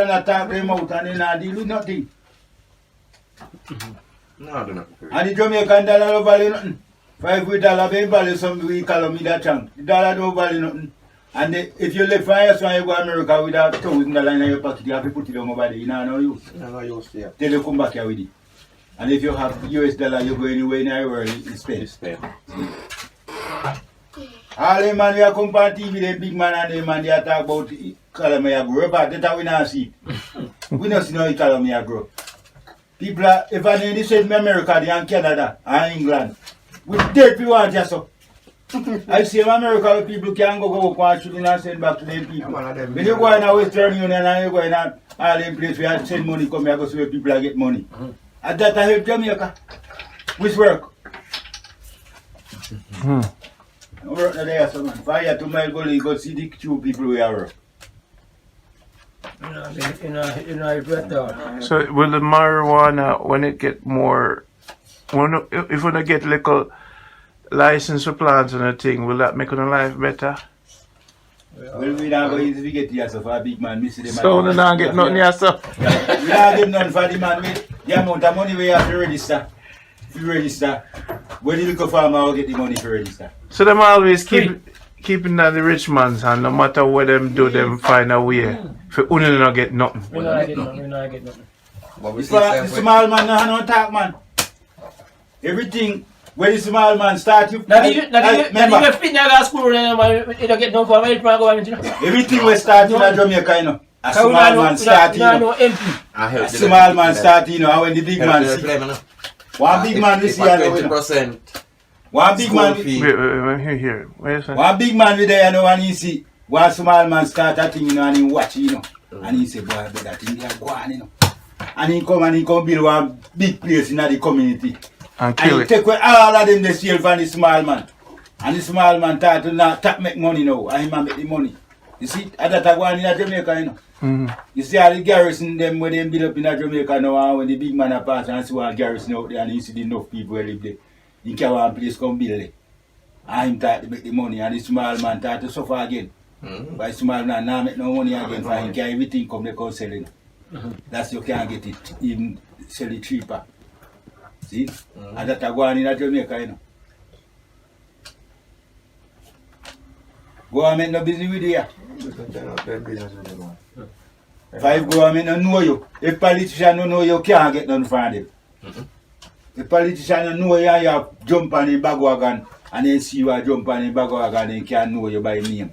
And attack them out and they not deal with nothing. No, I do not. And the Jamaican dollar don't value nothing. $5 they value some we call me that chunk. The dollar don't value nothing. And if you live from here, you go to America with that $1,000 in your pocket, you have to put it on over there. You know, no use. No use, yeah. Till you come back here with it. And if you have US dollar, you go anywhere in the world, it's spent. All them man we are come on TV, the big man and them man they talk about economy a grow, but that's how we not see. We don't see no economy a grow. People are, if I need to send America and Canada and England, we dead people want just so. I see in America people can go and shoot and send back to them people. When you go in a Western Union and you go in all them places where you send money come here go see where people get money. And that I help Jamaica. Which work? Work there, so man. 5 miles go see the two people we are work. So will the marijuana, when it get more, if we get little license for plants and a thing, will that make our life better? Well, we not go easy to get here so for a big man. Miss them. So we not get nothing here, so. We not get nothing for the man with the amount of money we have to register. If you register, when you look for farmer, will get the money to register. So them always keeping that the rich man's hand, no matter what them do, them find a way. For only not get nothing. We not get nothing. The small man no talk, man. Everything when the small man start, you Everything we start in Jamaica, you know. A small man start, you know. A small man start, you know, and when the big man see. One big man we see, 20%. One big man Here. one big man with there, you know, and he see one small man start that thing, you know, and he watch, you know. And he say, boy, but that thing they are going, you know. And he come build one big place in the community. And kill he it. take away all of them they steal from the small man. And the small man start to not make money now. And him make the money. You see, at that one in Jamaica, you know. You see all the garrison them when they build up in Jamaica now, and when the big man pass and see one garrison out there and you see the enough people who live there. He can one place come build it. And him start to make the money and the small man start to suffer again. But the small man now make no money again for him. Can everything come they come sell it. That's you can't get it, even sell it cheaper. See? And that's going in Jamaica, you know. Government no busy with you. 5 government don't know you. If politicians don't know you, can't get none from them. If politicians don't know you, you have jump on the bag wagon and then see you jump on the bag wagon and can't know you by name.